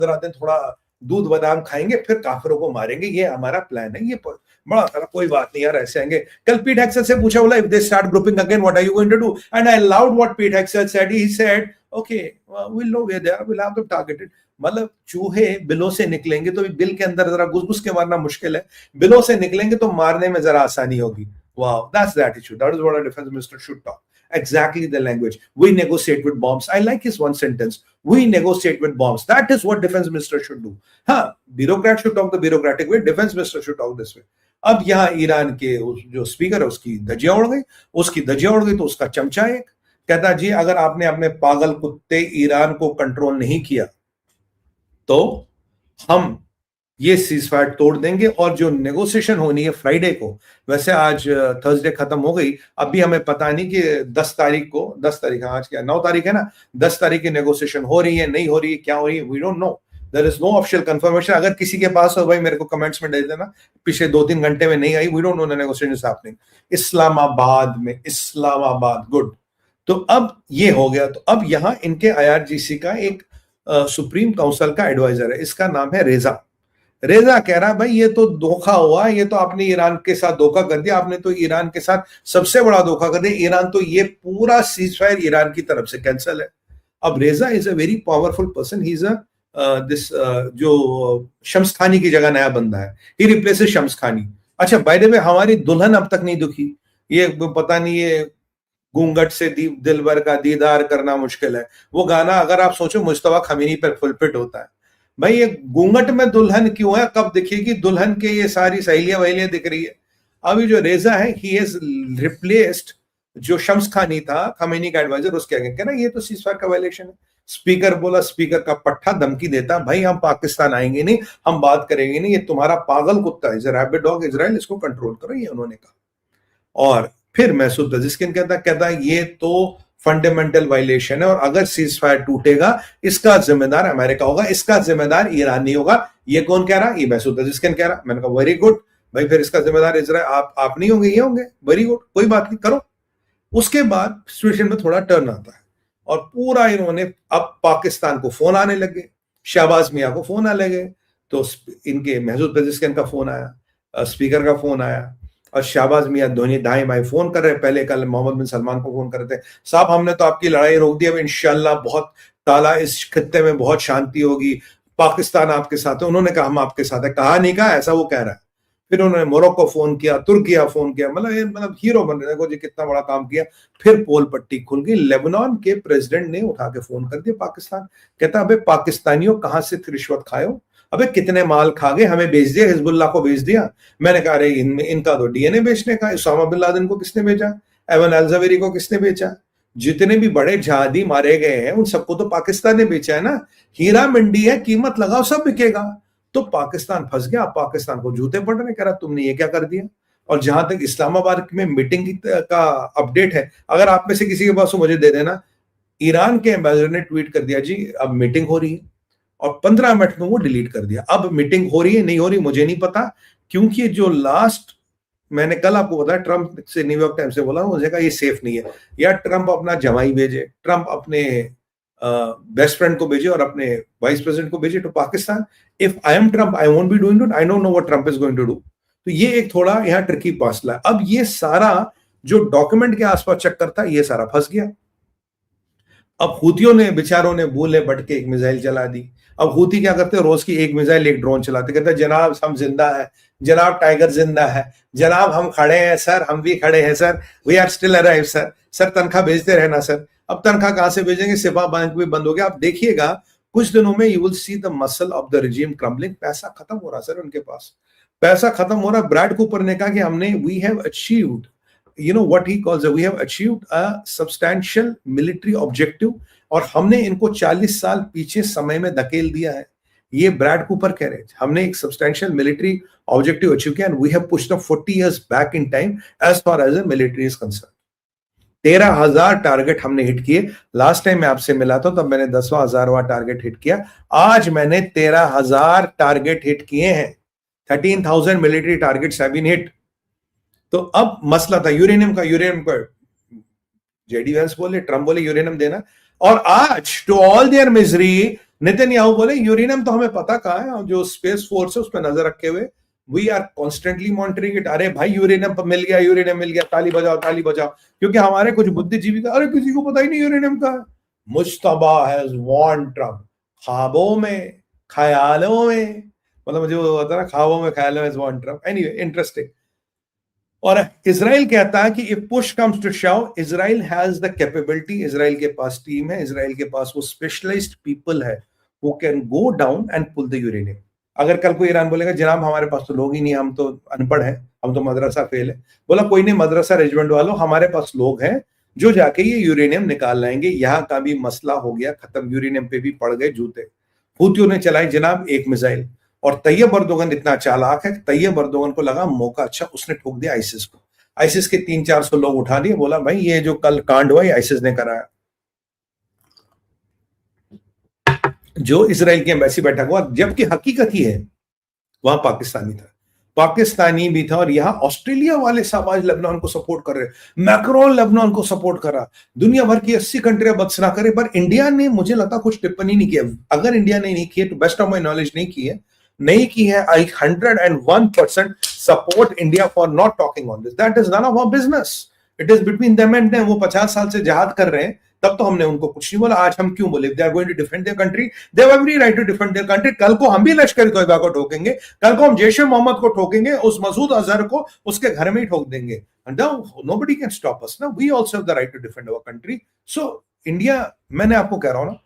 दिन थोड़ा दूध बादाम खाएंगे, फिर काफिरों को मारेंगे, ये हमारा प्लान है। ये बड़ा सारा, कोई बात नहीं यार, ऐसे आएंगे। कल पीट हेक्सेल से पूछा, बोला if they start grouping again what are you going to do? And I loved what Pete Hegseth said, he said okay we will know where they are, we will have them targeted. मतलब चूहे बिलों से निकलेंगे तो bill के अंदर जरा घुस घुस के मारना मुश्किल है, बिलों से निकलेंगे तो मारने में जरा आसानी होगी। Wow, that's the attitude. That is what a defense minister should talk. Exactly the language. We negotiate with bombs. I like his one sentence. We negotiate with bombs. That is what defense minister should do. हाँ, bureaucrat should talk the bureaucratic way. Defense minister should talk this way. अब यहाँ Iran के जो speaker है उसकी धज्जियां उड़ गई, तो उसका चमचा एक कहता जी अगर आपने अपने पागल कुत्ते ईरान को कंट्रोल नहीं किया तो हम ये सीजफायर तोड़ देंगे, और जो नेगोशिएशन होनी है फ्राइडे को, वैसे आज थर्सडे खत्म हो गई, अभी हमें पता नहीं कि 10 तारीख आज क्या 9 तारीख है ना, 10 तारीख की नेगोशिएशन हो रही है नहीं हो रही है, क्या हो रही है, we don't know, there is no official confirmation. अगर किसी के पास हो भाई मेरे को कमेंट्स में दे देना, पिछले 2-3 घंटे में नहीं आई, we don't know the negotiation is happening. Islamabad good. तो अब ये हो गया, तो अब यहाँ इनके IRGC का एक सुप्रीम काउंसिल का एडवाइजर है, इसका नाम है रेजा कह रहा भाई ये तो धोखा हुआ, ये तो आपने ईरान के साथ धोखा कर दिया, आपने तो ईरान के साथ सबसे बड़ा धोखा कर दिया, ईरान तो ये पूरा सीजफायर ईरान की तरफ से कैंसिल है। अब रेजा is a very powerful person, he is this जो शम्स खानी की जगह नया बंदा है, ही रिप्लेसेस शम्स खानी। अच्छा बाय द वे हमारी दुल्हन अब तक नहीं दुखी, ये पता नहीं ये घूंघट से दिलबर का दीदार करना मुश्किल है, वो गाना अगर आप सोचो मुस्तफा खमीनी पर फुलफिट होता है। भाई ये घूंघट में दुल्हन क्यों है, कब दिखेगी दुल्हन के ये सारी सहेलियां दिख रही है। अभी जो रेजा है ही हैज रिप्लेस्ड जो शम्स खानी था खमीनी का एडवाइजर, उसके आगे कहना ये तो सीजफायर का वायलेशन है। स्पीकर बोला, स्पीकर का पट्टा धमकी देता भाई हम पाकिस्तान आएंगे नहीं, हम बात करेंगे नहीं, ये तुम्हारा पागल कुत्ता इज रैबिड डॉग इजराइल, इसको कंट्रोल करो, ये उन्होंने कहा। और फिर मैसूद पजेश्किन कहता ये तो फंडामेंटल वायलेशन है, और अगर सीज फायर टूटेगा इसका जिम्मेदार अमेरिका होगा, इसका जिम्मेदार ईरान नहीं होगा। ये कौन कह रहा? ये मैसूद पजेश्किन कह रहा। मैंने कहा वेरी गुड भाई, फिर इसका जिम्मेदार इजराइल आप नहीं होंगे, ये होंगे, वेरी गुड, कोई बात नहीं, करो। उसके बाद सिचुएशन में थोड़ा टर्न आता है, और पूरा इन्होंने अब पाकिस्तान को फोन आने लगे, शहबाज मियां को फोन आने लगे, तो इनके मैसूद पजेश्किन का फोन आया, स्पीकर का फोन आया, और शहबाज मियां धोनी दाएं बाएं फोन कर रहे, पहले कल मोहम्मद बिन सलमान को फोन कर रहे थे, साहब हमने तो आपकी लड़ाई रोक दी, अब इंशाल्लाह बहुत ताला इस खित्ते में बहुत शांति होगी, पाकिस्तान आपके साथ है। उन्होंने कहा हम आपके साथ है, कहा नहीं कहा, ऐसा वो कह रहा है। फिर उन्होंने मोरक्को फोन किया, तुर्किया फोन किया, मतलब हीरो बन रहे, देखो जी कितना बड़ा काम किया। फिर पोल पट्टी खुल गई, लेबनान के प्रेसिडेंट ने उठा के फोन कर दिया पाकिस्तान, कहता अबे पाकिस्तानियों कहां से रिश्वत खाए हो, अबे कितने माल खा गए, हमें भेज दिया, हिजबुल्लाह को भेज दिया। मैंने कहा अरे इनका तो डीएनए बेचने का, उसामा बिन लादेन को किसने भेजा, एवन अल-ज़वेरी को किसने बेचा, जितने भी बड़े जहादी मारे गए हैं उन सबको तो पाकिस्तान ने बेचा है ना, हीरा मंडी है, कीमत लगाओ सब बिकेगा। तो पाकिस्तान फंस गया, पाकिस्तान को जूते पड़ रहे, कह रहा तुमने ये क्या कर दिया। और जहां तक इस्लामाबाद में मीटिंग का अपडेट है, अगर आप में से किसी के पास हो मुझे दे देना, ईरान के एम्बेसडर ने ट्वीट कर दिया जी अब मीटिंग हो रही है, और 15 मिनट में वो डिलीट कर दिया। अब मीटिंग हो रही है नहीं हो रही मुझे नहीं पता, क्योंकि जो लास्ट मैंने कल आपको बताया ट्रंप से न्यूयॉर्क टाइम्स से बोला, मुझे कहा ये सेफ नहीं है, या ट्रंप अपना जमाई भेजे, ट्रंप अपने बेस्ट फ्रेंड को भेजे और अपने वाइस प्रेसिडेंट को भेजे to Pakistan. If I am Trump I won't be doing it, I don't know what Trump is going to do. तो ये एक थोड़ा यहाँ ट्रिकी फासला है। अब ये सारा जो डॉक्यूमेंट के आसपास चक्कर था ये सारा फंस गया। अब हूतियों ने बेचारों ने भूले भटके एक मिसाइल चला दी। अब हूती क्या करते हैं, रोज की एक मिसाइल एक ड्रोन चलाते, कहते हैं जनाब हम जिंदा है, जनाब टाइगर जिंदा है, जनाब हम खड़े हैं सर, हम भी खड़े हैं sir, we are still arrive sir, sir तनख्वाह भेजते रहना सर। अब तनख्वाह कहां से भेजेंगे, सिपा बैंक भी बंद हो गया। आप देखिएगा कुछ दिनों में you will see the muscle of the regime crumbling. पैसा खत्म हो रहा सर, उनके पास पैसा खत्म हो रहा। ब्रैड कूपर ने कहा कि हमने we have achieved, you know what he calls it, we have achieved a substantial military objective, और हमने इनको 40 साल पीछे समय में धकेल दिया है। ये ब्रैड कूपर कह रहे हैं हमने एक सब्सटैंशियल मिलिट्री ऑब्जेक्टिव अचीव किया, and we have pushed up 40 years back in time as far as the military is concern. 13,000 target हमने हिट किए। लास्ट टाइम मैं आपसे मिला था तब मैंने 10,000वां टारगेट हिट किया, आज मैंने 13,000 टारगेट हिट किए हैं। 13,000 military targets have been hit. तो अब मसला था यूरेनियम का, जेडी वैंस बोले, ट्रंप बोले यूरेनियम देना, और आज to all their misery Netanyahu बोले यूरेनियम तो हमें पता कहाँ है, जो स्पेस फोर्स है उस पर नजर रखे हुए we are constantly monitoring it. अरे भाई यूरेनियम मिल गया, यूरेनियम मिल गया, ताली बजाओ ताली बजाओ। क्योंकि हमारे कुछ बुद्धिजीवी का अरे किसी को पता ही नहीं यूरेनियम का है। मुश्तबा हैज वार्न्ड ट्रम्प, ख्वाबों में ख्यालों में, मतलब मुझे वो होता है ना ख्वाबों में ख्यालों में वार्न्ड ट्रम्प। Anyway interesting. और इजराइल कहता है कि if push comes to shove Israel has the capability, Israel के पास टीम है, इजराइल के पास वो स्पेशलाइज्ड पीपल है who can go down and pull the uranium। अगर कल को ईरान बोलेगा जनाब हमारे पास तो लोग ही नहीं, हम तो अनपढ़ हैं, हम तो मदरसा फेल है, बोला कोई नहीं मदरसा रेजिमेंट वालों, हमारे पास लोग हैं जो जाके ये यूरेनियम निकाल लाएंगे। यहाँ का भी मसला हो गया खत्म, यूरेनियम पे भी पड़ गए जूते। हूतियों ने चलाई जनाब एक मिसाइल, और तैयब अर्दोगन इतना चालाक है, तैयब अर्दोगन को लगा मौका अच्छा, उसने ठोक दिया आईसिस को। आईसिस के 300-400 लोग उठा दिए, बोला भाई ये जो कल कांड हुआ आईसिस ने कराया। जो इजराइल की एम्बेसी बैठक हुआ, जबकि हकीकत ही है वहां पाकिस्तानी था, पाकिस्तानी भी था। और यहाँ ऑस्ट्रेलिया वाले साहब आज लेबनान को सपोर्ट कर रहे, मैक्रोन लेबनान को सपोर्ट कर रहा, दुनिया भर की 80 कंट्रियां बदस ना करे, पर इंडिया ने मुझे लगता कुछ टिप्पणी नहीं किया। अगर इंडिया ने नहीं की है तो बेस्ट ऑफ माई नॉलेज नहीं की है। I 101% support India for not talking on this. That is none of our business, it is between them and them. वो 50 साल से जहाद कर रहे हैं, तब तो हमने उनको कुछ नहीं बोला, आज हम क्यों बोले? They are going to defend their country, they have every right to defend their country. कल को हम भी लश्कर तोयबा को ठोकेंगे, कल को हम जैश मोहम्मद को ठोकेंगे, उस मसूद अजहर को उसके घर में ही ठोक देंगे। नोबडी कैन स्टॉप अस ना, we also have the right to defend our country. So India, मैंने आपको कह रहा हूं ना,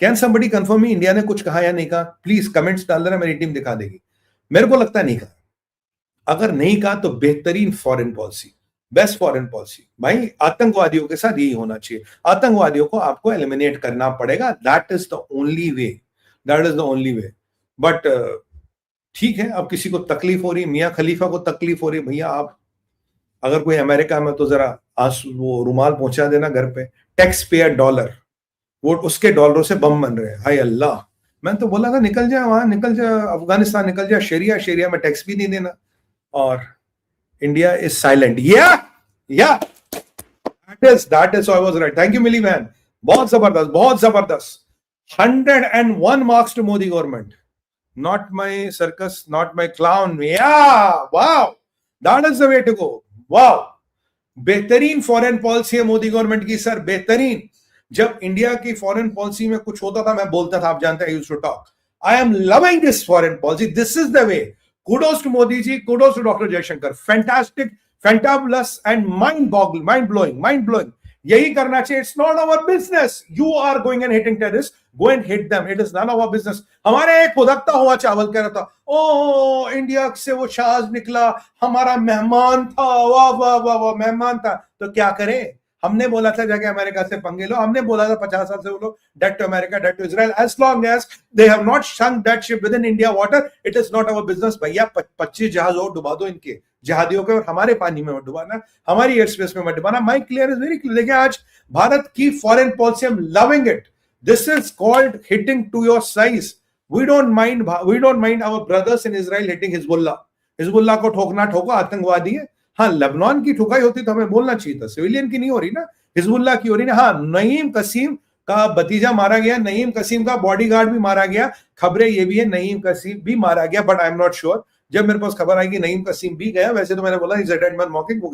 can somebody confirm me India ने कुछ कहा या नहीं कहा? प्लीज कमेंट्स डाल देना, मेरी टीम दिखा देगी। मेरे को लगता है नहीं कहा। अगर नहीं कहा तो बेहतरीन foreign policy, best foreign policy भाई, आतंकवादियों के साथ यही होना चाहिए। आतंकवादियों को आपको एलिमिनेट करना पड़ेगा, that is the only way, that is the only way. But ठीक है, अब किसी को तकलीफ हो रही, मियां खलीफा को तकलीफ हो रही, भैया आप अगर कोई अमेरिका में तो जरा वो रुमाल पहुंचा देना घर पे। टैक्स पेयर डॉलर, वो उसके डॉलरों से बम बन रहे हैं, हाय अल्लाह। मैं तो बोला था निकल जाए वहां, निकल जाए अफगानिस्तान, निकल जाए शरिया, शरिया में टैक्स भी नहीं देना। और India is silent. Yeah. That is. So I was right. Thank you, Millie man. बहुत जबरदस्त, बहुत जबरदस्त। 101 marks to Modi government. Not my circus, not my clown. Yeah, wow. That is the way to go. Wow. बेहतरीन foreign policy है Modi government की sir, बेहतरीन। जब India की फॉरेन पॉलिसी में कुछ होता था मैं बोलता था, आप जानते हैं, I used to talk. I am loving this foreign policy. This is the way. Kudos to Modi ji, kudos to Dr. Jaishankar. Fantastic, fantabulous and mind-boggling, mind-blowing. यही करना चाहिए। It's not our business. You are going and hitting terrorists. Go and hit them. It is none of our business. हमारे एक खुदकता हुआ चावल कह रहा था, ओ इंडिया से वो शाज निकला, हमारा मेहमान था, वाह वाह वाह वाह, मेहमान था। तो क्या करें? हमने बोला था जाके अमेरिका से पंगे लो, हमने बोला था 50 साल से बोलो debt to America, debt to Israel. As long as they have not sunk that ship within India water, it is not our business। भैया 25 जहाज और डुबा दो इनके जहादियों के, और हमारे पानी में मत डुबाना, हमारी एयर स्पेस में मत डुबाना। My clear is very clear. देखिए आज भारत की foreign policy, I am loving it. This is called hitting to your size. We don't mind our brothers in Israel hitting Hezbollah को ठोकना, ठोको, आतंकवादी है। हाँ, लेबनान की ठुकाई होती तो हमें बोलना चाहिए था, सिविलियन की नहीं हो रही ना, हिजबुल्लाह की हो रही ना। हाँ, नईम कसीम का भतीजा मारा गया, नईम कसीम का बॉडीगार्ड भी मारा गया, खबरें ये भी है नईम कसीम भी मारा गया, but I am not sure. जब मेरे पास खबर आएगी नईम कसीम भी गया, वैसे तो मैंने बोला is a dead man walking, वो गया।